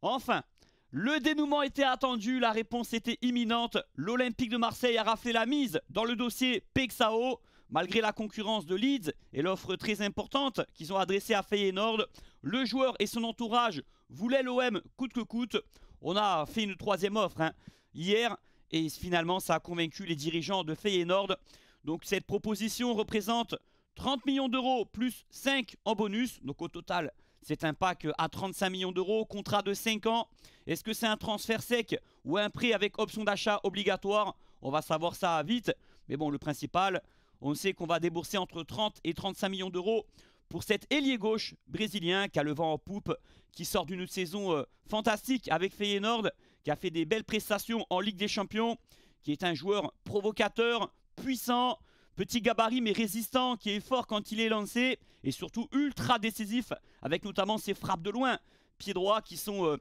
Enfin, le dénouement était attendu, la réponse était imminente. L'Olympique de Marseille a raflé la mise dans le dossier Pexao. Malgré la concurrence de Leeds et l'offre très importante qu'ils ont adressée à Feyenoord, le joueur et son entourage voulaient l'OM coûte que coûte. On a fait une troisième offre hier et finalement ça a convaincu les dirigeants de Feyenoord. Donc cette proposition représente 30 millions d'euros plus 5 en bonus. Donc au total, c'est un pack à 35 millions d'euros, contrat de 5 ans. Est-ce que c'est un transfert sec ou un prêt avec option d'achat obligatoire? On va savoir ça vite. Mais bon, le principal, on sait qu'on va débourser entre 30 et 35 millions d'euros pour cet ailier gauche brésilien qui a le vent en poupe, qui sort d'une saison fantastique avec Feyenoord, qui a fait des belles prestations en Ligue des Champions, qui est un joueur provocateur, puissant, petit gabarit mais résistant, qui est fort quand il est lancé et surtout ultra décisif avec notamment ses frappes de loin, pieds droits qui sont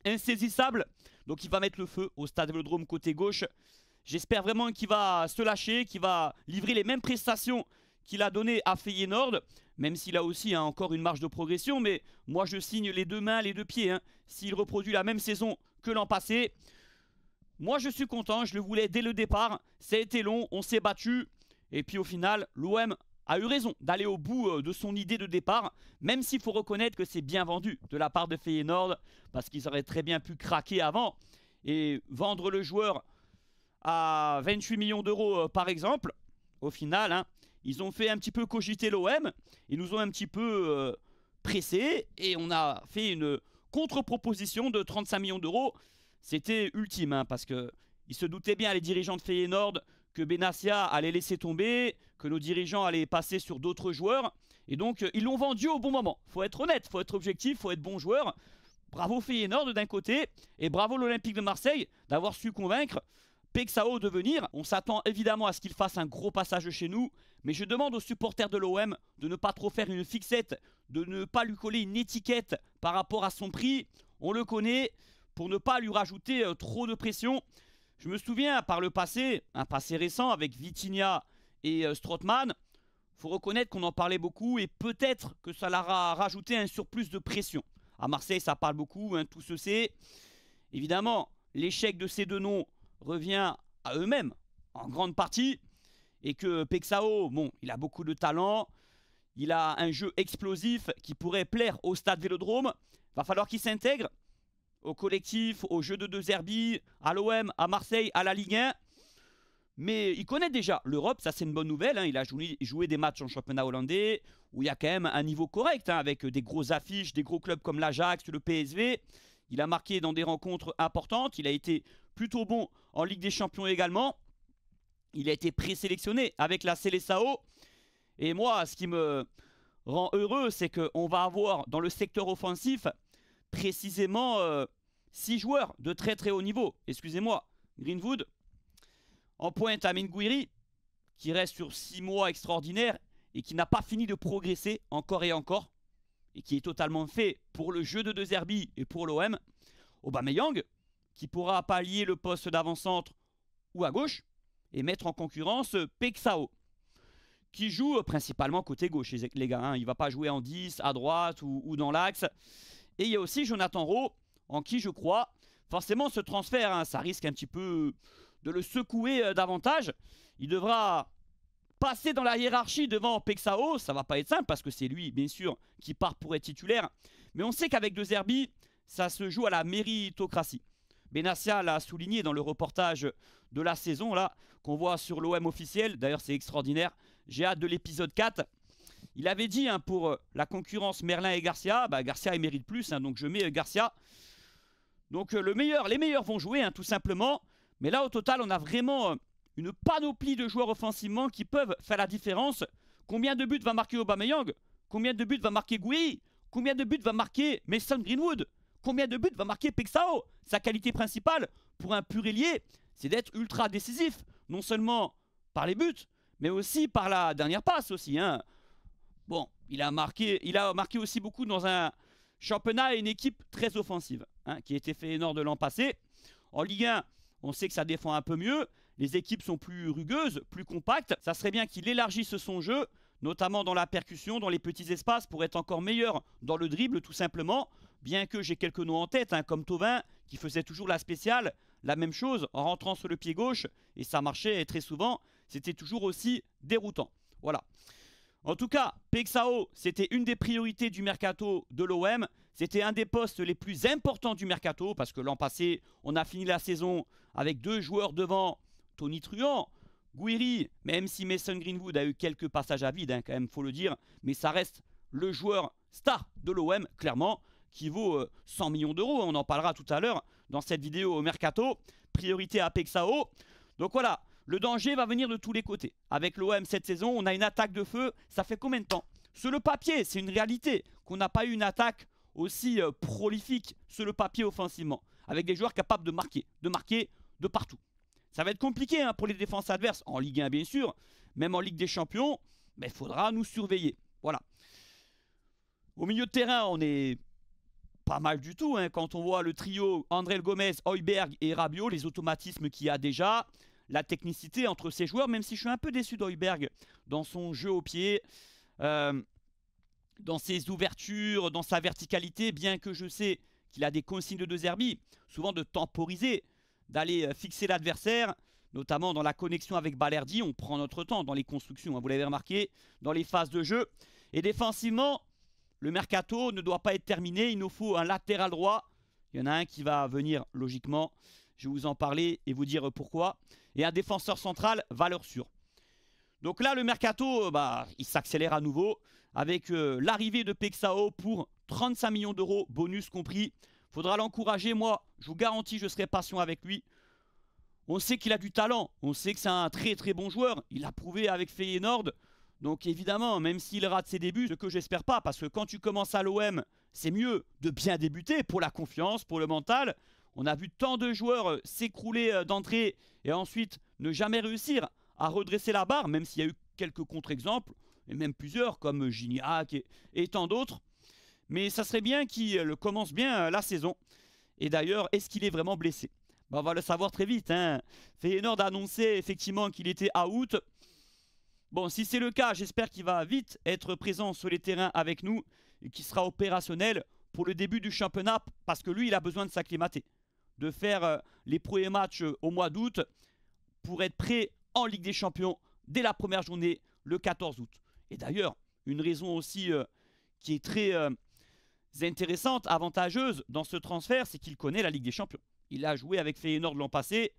insaisissables. Donc il va mettre le feu au Stade Vélodrome côté gauche. J'espère vraiment qu'il va se lâcher, qu'il va livrer les mêmes prestations qu'il a données à Feyenoord, même s'il a aussi encore une marge de progression. Mais moi, je signe les deux mains, les deux pieds. S'il reproduit la même saison que l'an passé, moi, je suis content. Je le voulais dès le départ. Ça a été long, on s'est battu. Et puis au final, l'OM a eu raison d'aller au bout de son idée de départ, même s'il faut reconnaître que c'est bien vendu de la part de Feyenoord, parce qu'ils auraient très bien pu craquer avant et vendre le joueur à 28 millions d'euros par exemple. Au final, ils ont fait un petit peu cogiter l'OM, ils nous ont un petit peu pressés et on a fait une contre-proposition de 35 millions d'euros. C'était ultime parce qu'ils se doutaient bien, les dirigeants de Feyenoord, que Benassia allait laisser tomber, que nos dirigeants allaient passer sur d'autres joueurs. Et donc, ils l'ont vendu au bon moment. Faut être honnête, faut être objectif, faut être bon joueur. Bravo Feyenoord d'un côté, et bravo l'Olympique de Marseille d'avoir su convaincre Pexao de venir. On s'attend évidemment à ce qu'il fasse un gros passage chez nous, mais je demande aux supporters de l'OM de ne pas trop faire une fixette, de ne pas lui coller une étiquette par rapport à son prix. On le connaît, pour ne pas lui rajouter trop de pression. Je me souviens par le passé, un passé récent avec Vitinha et Strootman, il faut reconnaître qu'on en parlait beaucoup et peut-être que ça leur a rajouté un surplus de pression. À Marseille, ça parle beaucoup, tout se sait. Évidemment, l'échec de ces deux noms revient à eux-mêmes en grande partie. Et que Pexao, bon, il a beaucoup de talent. Il a un jeu explosif qui pourrait plaire au Stade Vélodrome. Il va falloir qu'il s'intègre au collectif, au jeu de De Zerbi, à l'OM, à Marseille, à la Ligue 1. Mais il connaît déjà l'Europe, ça c'est une bonne nouvelle. Il a joué des matchs en championnat hollandais où il y a quand même un niveau correct, avec des grosses affiches, des gros clubs comme l'Ajax, le PSV. Il a marqué dans des rencontres importantes. Il a été plutôt bon en Ligue des Champions également. Il a été présélectionné avec la Seleção. Et moi, ce qui me rend heureux, c'est qu'on va avoir dans le secteur offensif précisément 6 joueurs de très très haut niveau. Excusez-moi, Greenwood. En pointe, Amine Gouiri, qui reste sur 6 mois extraordinaires et qui n'a pas fini de progresser encore et encore. Et qui est totalement fait pour le jeu de De Zerbi et pour l'OM. Aubameyang, qui pourra pallier le poste d'avant-centre ou à gauche et mettre en concurrence Pexao, qui joue principalement côté gauche, les gars. Il ne va pas jouer en 10, à droite ou dans l'axe. Et il y a aussi Jonathan Rowe, en qui je crois. Forcément, ce transfert, ça risque un petit peu de le secouer davantage. Il devra passer dans la hiérarchie devant Pexao. Ça ne va pas être simple parce que c'est lui, bien sûr, qui part pour être titulaire. Mais on sait qu'avec De Zerbi, ça se joue à la méritocratie. Benassia l'a souligné dans le reportage de la saison là qu'on voit sur l'OM officiel. D'ailleurs, c'est extraordinaire. J'ai hâte de l'épisode 4. Il avait dit pour la concurrence Merlin et Garcia, Garcia il mérite plus, donc je mets Garcia. Donc les meilleurs vont jouer tout simplement. Mais là au total on a vraiment une panoplie de joueurs offensivement qui peuvent faire la différence. Combien de buts va marquer Aubameyang? Combien de buts va marquer Gouiri? Combien de buts va marquer Mason Greenwood? Combien de buts va marquer Pexao? Sa qualité principale pour un pur ailier, c'est d'être ultra décisif. Non seulement par les buts, mais aussi par la dernière passe aussi. Bon, il a marqué aussi beaucoup dans un championnat et une équipe très offensive, qui était Feyenoord de l'an passé. En Ligue 1, on sait que ça défend un peu mieux. Les équipes sont plus rugueuses, plus compactes. Ça serait bien qu'il élargisse son jeu, notamment dans la percussion, dans les petits espaces, pour être encore meilleur dans le dribble, tout simplement. bien que j'ai quelques noms en tête, hein, comme Thauvin, qui faisait toujours la spéciale, la même chose, en rentrant sur le pied gauche, et ça marchait très souvent, c'était toujours aussi déroutant. Voilà. En tout cas, Paixão, c'était une des priorités du mercato de l'OM. C'était un des postes les plus importants du mercato, parce que l'an passé, on a fini la saison avec 2 joueurs devant Tony Truant, Guiri, même si Mason Greenwood a eu quelques passages à vide, hein, quand même, faut le dire, mais ça reste le joueur star de l'OM, clairement, qui vaut 100 millions d'euros. On en parlera tout à l'heure dans cette vidéo au mercato. Priorité à Paixão. Donc voilà. Le danger va venir de tous les côtés. Avec l'OM cette saison, on a une attaque de feu. Ça fait combien de temps? Sur le papier, c'est une réalité qu'on n'a pas eu une attaque aussi prolifique sur le papier offensivement. Avec des joueurs capables de marquer de partout. Ça va être compliqué hein, pour les défenses adverses. En Ligue 1 bien sûr, même en Ligue des Champions. Mais il faudra nous surveiller. Voilà. Au milieu de terrain, on est pas mal du tout. Hein, quand on voit le trio André Gomez, Højbjerg et Rabiot, les automatismes qu'il y a déjà. La technicité entre ces joueurs, même si je suis un peu déçu d'Højbjerg dans son jeu au pied, dans ses ouvertures, dans sa verticalité, bien que je sais qu'il a des consignes de De Zerbi, souvent de temporiser, d'aller fixer l'adversaire, notamment dans la connexion avec Balerdi. On prend notre temps dans les constructions, hein, vous l'avez remarqué, dans les phases de jeu. Et défensivement, le mercato ne doit pas être terminé, il nous faut un latéral droit. Il y en a un qui va venir logiquement, je vais vous en parler et vous dire pourquoi. Et un défenseur central, valeur sûre. Donc là, le mercato, il s'accélère à nouveau avec l'arrivée de Paixão pour 35 millions d'euros, bonus compris. Il faudra l'encourager. Moi, je vous garantis, je serai patient avec lui. On sait qu'il a du talent. On sait que c'est un très très bon joueur. Il l'a prouvé avec Feyenoord. Donc évidemment, même s'il rate ses débuts, ce que j'espère pas, parce que quand tu commences à l'OM, c'est mieux de bien débuter pour la confiance, pour le mental. On a vu tant de joueurs s'écrouler d'entrée et ensuite ne jamais réussir à redresser la barre, même s'il y a eu quelques contre-exemples, et même plusieurs comme Gignac et tant d'autres. Mais ça serait bien qu'il commence bien la saison. Et d'ailleurs, est-ce qu'il est vraiment blessé? On va le savoir très vite. Hein. Feyenoord a annoncé effectivement qu'il était out. Bon, si c'est le cas, j'espère qu'il va vite être présent sur les terrains avec nous et qu'il sera opérationnel pour le début du championnat, parce que lui, il a besoin de s'acclimater, de faire les premiers matchs au mois d'août pour être prêt en Ligue des Champions dès la première journée, le 14 août. Et d'ailleurs, une raison aussi qui est très intéressante, avantageuse dans ce transfert, c'est qu'il connaît la Ligue des Champions. Il a joué avec Feyenoord l'an passé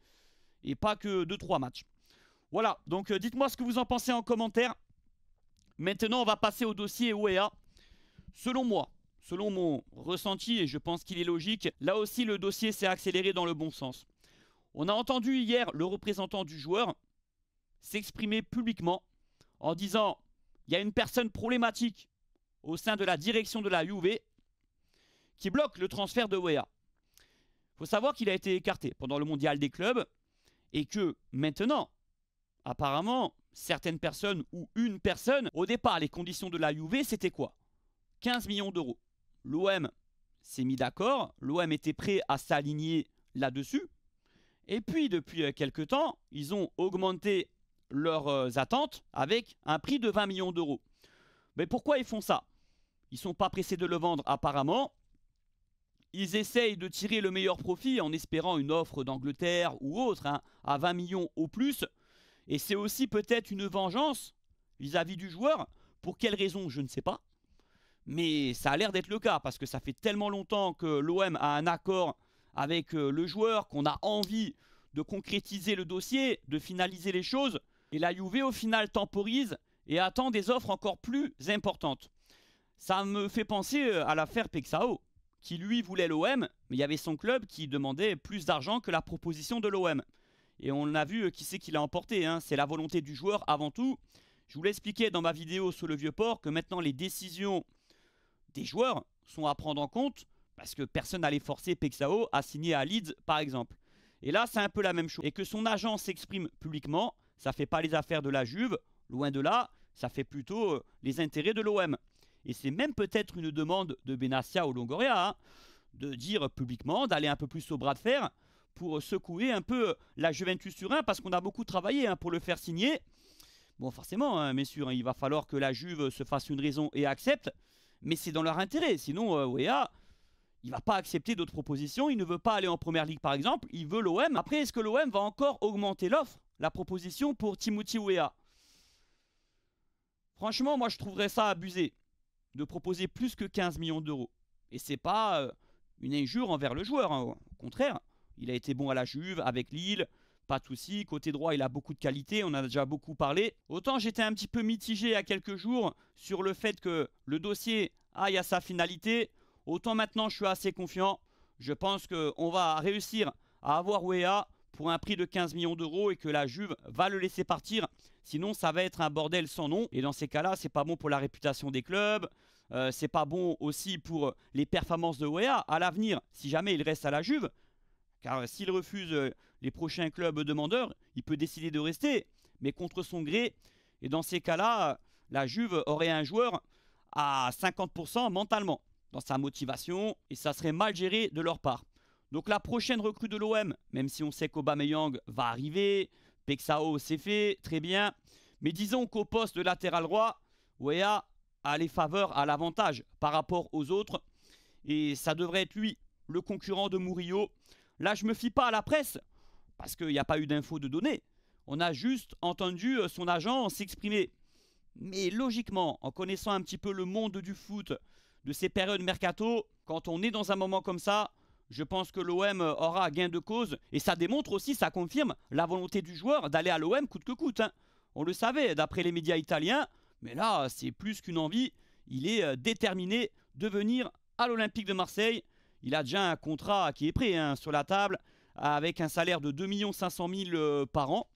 et pas que 2-3 matchs. Voilà, donc dites-moi ce que vous en pensez en commentaire. Maintenant, on va passer au dossier OEA. Selon moi, selon mon ressenti, et je pense qu'il est logique, là aussi le dossier s'est accéléré dans le bon sens. On a entendu hier le représentant du joueur s'exprimer publiquement en disant il y a une personne problématique au sein de la direction de la Juve qui bloque le transfert de Weah. Il faut savoir qu'il a été écarté pendant le mondial des clubs et que maintenant, apparemment, certaines personnes ou une personne, au départ, les conditions de la Juve, c'était quoi? 15 millions d'euros. L'OM s'est mis d'accord, l'OM était prêt à s'aligner là-dessus. Et puis, depuis quelques temps, ils ont augmenté leurs attentes avec un prix de 20 millions d'euros. Mais pourquoi ils font ça? Ils ne sont pas pressés de le vendre apparemment. Ils essayent de tirer le meilleur profit en espérant une offre d'Angleterre ou autre, hein, à 20 millions au plus. Et c'est aussi peut-être une vengeance vis-à-vis du joueur. Pour quelle raison, je ne sais pas. Mais ça a l'air d'être le cas parce que ça fait tellement longtemps que l'OM a un accord avec le joueur qu'on a envie de concrétiser le dossier, de finaliser les choses. Et la Juve au final temporise et attend des offres encore plus importantes. Ça me fait penser à l'affaire Paixão, qui lui voulait l'OM, mais il y avait son club qui demandait plus d'argent que la proposition de l'OM. Et on a vu qui c'est qui l'a emporté, hein. C'est la volonté du joueur avant tout. Je vous l'expliquais dans ma vidéo sur le Vieux-Port que maintenant les décisions des joueurs sont à prendre en compte parce que personne n'allait forcer Paixão à signer à Leeds par exemple. Et là c'est un peu la même chose. Et que son agent s'exprime publiquement, ça ne fait pas les affaires de la Juve, loin de là, ça fait plutôt les intérêts de l'OM. Et c'est même peut-être une demande de Benassia ou Longoria, hein, de dire publiquement, d'aller un peu plus au bras de fer pour secouer un peu la Juventus Turin, parce qu'on a beaucoup travaillé pour le faire signer. Bon, forcément, hein, messieurs, il va falloir que la Juve se fasse une raison et accepte, mais c'est dans leur intérêt. Sinon, Weah, il va pas accepter d'autres propositions. Il ne veut pas aller en première ligue par exemple. Il veut l'OM. Après, est-ce que l'OM va encore augmenter l'offre, la proposition pour Timothy Weah? Franchement, moi je trouverais ça abusé de proposer plus que 15 millions d'euros. Et c'est pas une injure envers le joueur, hein. Au contraire, il a été bon à la Juve, avec Lille, pas de souci. Côté droit, il a beaucoup de qualité, on en a déjà beaucoup parlé. Autant j'étais un petit peu mitigé il y a quelques jours sur le fait que le dossier aille à sa finalité, autant maintenant je suis assez confiant. Je pense qu'on va réussir à avoir Weah pour un prix de 15 millions d'euros et que la Juve va le laisser partir. Sinon, ça va être un bordel sans nom. Et dans ces cas-là, c'est pas bon pour la réputation des clubs. C'est pas bon aussi pour les performances de Weah à l'avenir, si jamais il reste à la Juve. Car s'il refuse les prochains clubs demandeurs, il peut décider de rester, mais contre son gré. Et dans ces cas-là, la Juve aurait un joueur à 50% mentalement, dans sa motivation, et ça serait mal géré de leur part. Donc la prochaine recrue de l'OM, même si on sait qu'Aubameyang va arriver, Pexao c'est fait, très bien. Mais disons qu'au poste de latéral droit, Weah a les faveurs, a l'avantage par rapport aux autres. Et ça devrait être lui, le concurrent de Murillo. Là, je ne me fie pas à la presse, parce qu'il n'y a pas eu d'infos de données. On a juste entendu son agent s'exprimer. Mais logiquement, en connaissant un petit peu le monde du foot, de ces périodes mercato, quand on est dans un moment comme ça, je pense que l'OM aura gain de cause. Et ça démontre aussi, ça confirme la volonté du joueur d'aller à l'OM coûte que coûte, hein. On le savait d'après les médias italiens. Mais là, c'est plus qu'une envie. Il est déterminé de venir à l'Olympique de Marseille. Il a déjà un contrat qui est prêt, hein, sur la table, avec un salaire de 2 500 000 par an,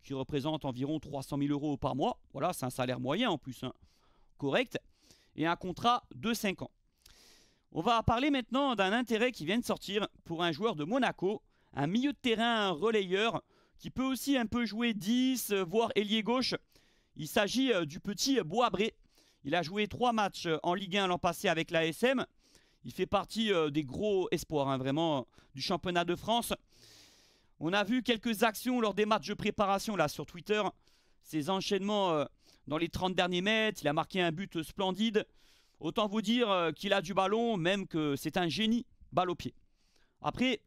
qui représente environ 300 000 euros par mois. Voilà, c'est un salaire moyen en plus, hein, correct. Et un contrat de 5 ans. On va parler maintenant d'un intérêt qui vient de sortir pour un joueur de Monaco, un milieu de terrain relayeur, qui peut aussi un peu jouer 10, voire ailier gauche. Il s'agit du petit Boisbré. Il a joué 3 matchs en Ligue 1 l'an passé avec l'ASM. Il fait partie des gros espoirs, hein, vraiment, du championnat de France. On a vu quelques actions lors des matchs de préparation là, sur Twitter. Ses enchaînements dans les 30 derniers mètres. Il a marqué un but splendide. Autant vous dire qu'il a du ballon, même que c'est un génie balle au pied. Après,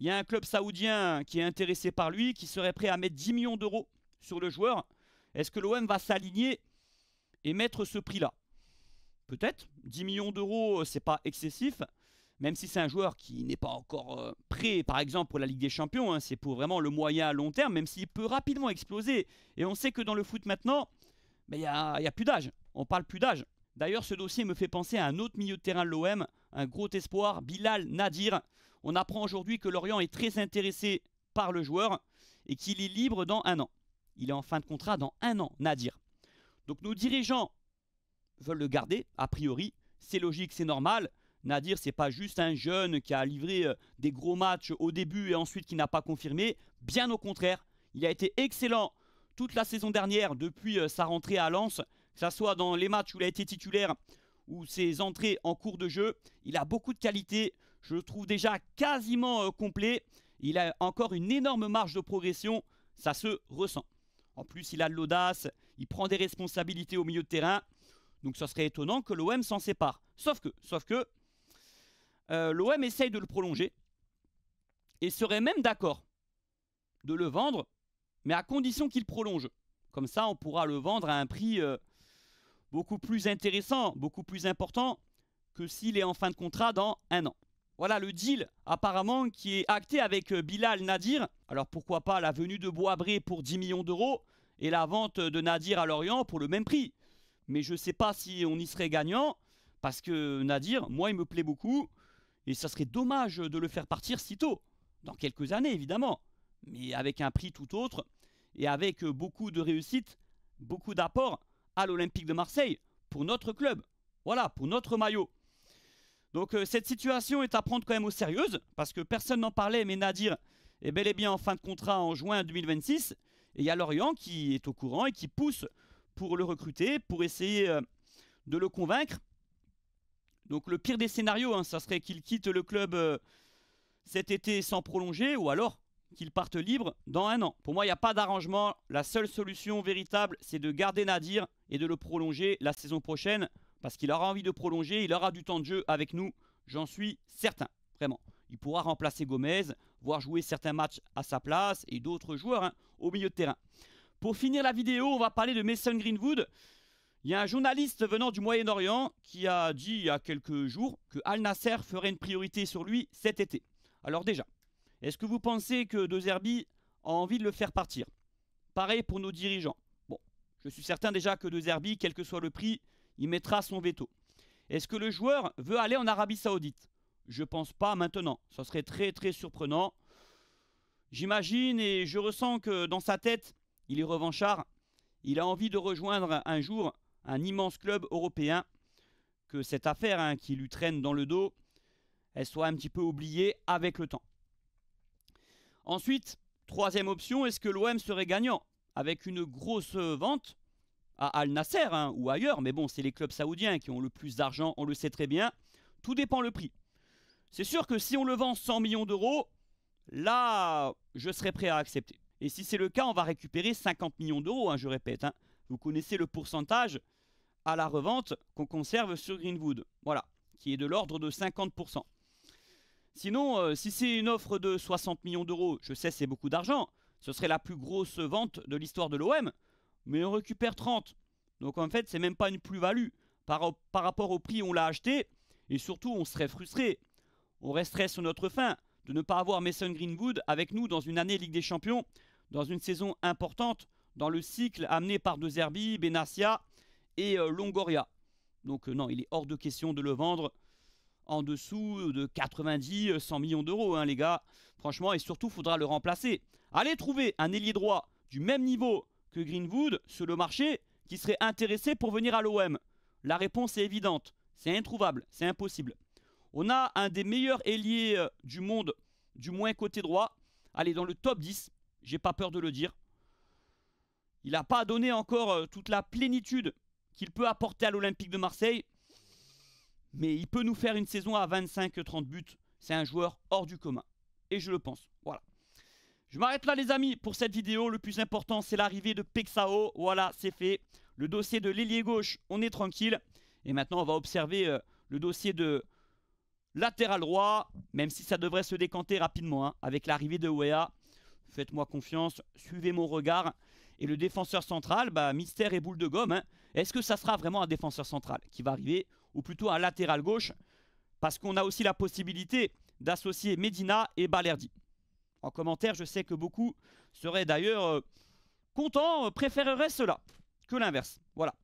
il y a un club saoudien qui est intéressé par lui, qui serait prêt à mettre 10 millions d'euros sur le joueur. Est-ce que l'OM va s'aligner et mettre ce prix-là? Peut-être. 10 millions d'euros, c'est pas excessif. Même si c'est un joueur qui n'est pas encore prêt, par exemple, pour la Ligue des Champions. Hein, c'est pour vraiment le moyen à long terme, même s'il peut rapidement exploser. Et on sait que dans le foot maintenant, il n'y a plus d'âge. On parle plus d'âge. D'ailleurs, ce dossier me fait penser à un autre milieu de terrain de l'OM, un gros espoir, Bilal Nadir. On apprend aujourd'hui que Lorient est très intéressé par le joueur et qu'il est libre dans 1 an. Il est en fin de contrat dans 1 an, Nadir. Donc nos dirigeants veulent le garder, a priori. C'est logique, c'est normal. Nadir, c'est pas juste un jeune qui a livré des gros matchs au début et ensuite qui n'a pas confirmé. Bien au contraire, il a été excellent toute la saison dernière depuis sa rentrée à Lens, que ce soit dans les matchs où il a été titulaire ou ses entrées en cours de jeu. Il a beaucoup de qualité, je le trouve déjà quasiment complet. Il a encore une énorme marge de progression, ça se ressent. En plus, il a de l'audace, il prend des responsabilités au milieu de terrain. Donc ça serait étonnant que l'OM s'en sépare. Sauf que l'OM essaye de le prolonger et serait même d'accord de le vendre, mais à condition qu'il prolonge. Comme ça, on pourra le vendre à un prix beaucoup plus intéressant, beaucoup plus important que s'il est en fin de contrat dans 1 an. Voilà le deal apparemment qui est acté avec Bilal Nadir. Alors pourquoi pas la venue de Boisbré pour 10 millions d'euros et la vente de Nadir à Lorient pour le même prix. Mais je ne sais pas si on y serait gagnant, parce que Nadir, moi, il me plaît beaucoup. Et ça serait dommage de le faire partir si tôt. Dans quelques années, évidemment. Mais avec un prix tout autre. Et avec beaucoup de réussite, beaucoup d'apports à l'Olympique de Marseille. Pour notre club. Voilà, pour notre maillot. Donc cette situation est à prendre quand même au sérieux. Parce que personne n'en parlait, mais Nadir est bel et bien en fin de contrat en juin 2026. Et il y a Lorient qui est au courant et qui pousse pour le recruter, pour essayer de le convaincre. Donc le pire des scénarios, hein, ça serait qu'il quitte le club cet été sans prolonger, ou alors qu'il parte libre dans 1 an. Pour moi, il n'y a pas d'arrangement. La seule solution véritable, c'est de garder Nadir et de le prolonger la saison prochaine, parce qu'il aura envie de prolonger, il aura du temps de jeu avec nous. j'en suis certain, vraiment. Il pourra remplacer Gomez, voire jouer certains matchs à sa place et d'autres joueurs au milieu de terrain. Pour finir la vidéo, on va parler de Mason Greenwood. Il y a un journaliste venant du Moyen-Orient qui a dit il y a quelques jours que Al Nasser ferait une priorité sur lui cet été. Alors déjà, est-ce que vous pensez que De Zerbi a envie de le faire partir? Pareil pour nos dirigeants. Bon, je suis certain déjà que De Zerbi, quel que soit le prix, il mettra son veto. Est-ce que le joueur veut aller en Arabie Saoudite? Je pense pas maintenant. Ça serait très très surprenant. J'imagine et je ressens que dans sa tête, il est revanchard. Il a envie de rejoindre un jour un immense club européen. Que cette affaire qui lui traîne dans le dos, elle soit un petit peu oubliée avec le temps. Ensuite, troisième option, est-ce que l'OM serait gagnant avec une grosse vente à Al Nasser ou ailleurs? Mais bon, c'est les clubs saoudiens qui ont le plus d'argent, on le sait très bien. Tout dépend le prix. C'est sûr que si on le vend 100 millions d'euros, là, je serais prêt à accepter. Et si c'est le cas, on va récupérer 50 millions d'euros, je répète. Vous connaissez le pourcentage à la revente qu'on conserve sur Greenwood. Voilà, qui est de l'ordre de 50%. Sinon, si c'est une offre de 60 millions d'euros, je sais c'est beaucoup d'argent, ce serait la plus grosse vente de l'histoire de l'OM, mais on récupère 30. Donc en fait, c'est même pas une plus-value par rapport au prix où on l'a acheté, et surtout, on serait frustré. On resterait sur notre faim de ne pas avoir Mason Greenwood avec nous dans une année Ligue des Champions, dans une saison importante, dans le cycle amené par De Zerbi, Benassia et Longoria. Donc non, il est hors de question de le vendre en dessous de 90, 100 millions d'euros, les gars. Franchement, et surtout, il faudra le remplacer. Allez trouver un ailier droit du même niveau que Greenwood sur le marché qui serait intéressé pour venir à l'OM. La réponse est évidente. C'est introuvable, c'est impossible. On a un des meilleurs ailiers du monde, du moins côté droit. Allez, dans le top 10, j'ai pas peur de le dire. Il n'a pas donné encore toute la plénitude qu'il peut apporter à l'Olympique de Marseille. Mais il peut nous faire une saison à 25-30 buts. C'est un joueur hors du commun. Et je le pense. Voilà. Je m'arrête là les amis pour cette vidéo. Le plus important c'est l'arrivée de Pexao. Voilà, c'est fait. Le dossier de l'ailier gauche, on est tranquille. Et maintenant on va observer le dossier de latéral droit. Même si ça devrait se décanter rapidement avec l'arrivée de Weah. Faites-moi confiance, suivez mon regard. Et le défenseur central, mystère et boule de gomme. Est-ce que ça sera vraiment un défenseur central qui va arriver ou plutôt un latéral gauche? Parce qu'on a aussi la possibilité d'associer Medina et Balerdi. En commentaire, je sais que beaucoup seraient d'ailleurs contents, préféreraient cela que l'inverse. Voilà.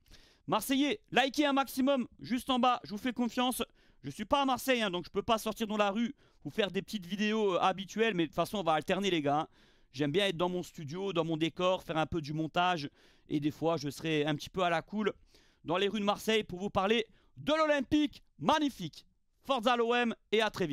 Marseillais, likez un maximum juste en bas, je vous fais confiance. Je ne suis pas à Marseille, donc je ne peux pas sortir dans la rue ou faire des petites vidéos habituelles, mais de toute façon, on va alterner les gars. J'aime bien être dans mon studio, dans mon décor, faire un peu du montage. Et des fois, je serai un petit peu à la cool dans les rues de Marseille pour vous parler de l'Olympique. Magnifique. Forza l'OM et à très vite.